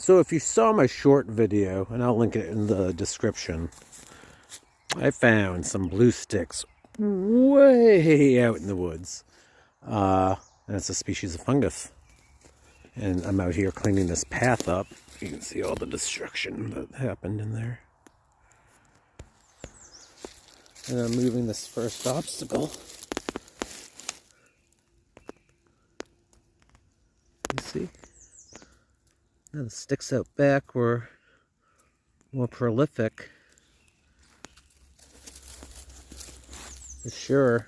So if you saw my short video, and I'll link it in the description, I found some blue sticks way out in the woods. And it's a species of fungus. And I'm out here cleaning this path up. You can see all the destruction that happened in there. And I'm moving this first obstacle. You see? Now the sticks out back were more prolific. For sure.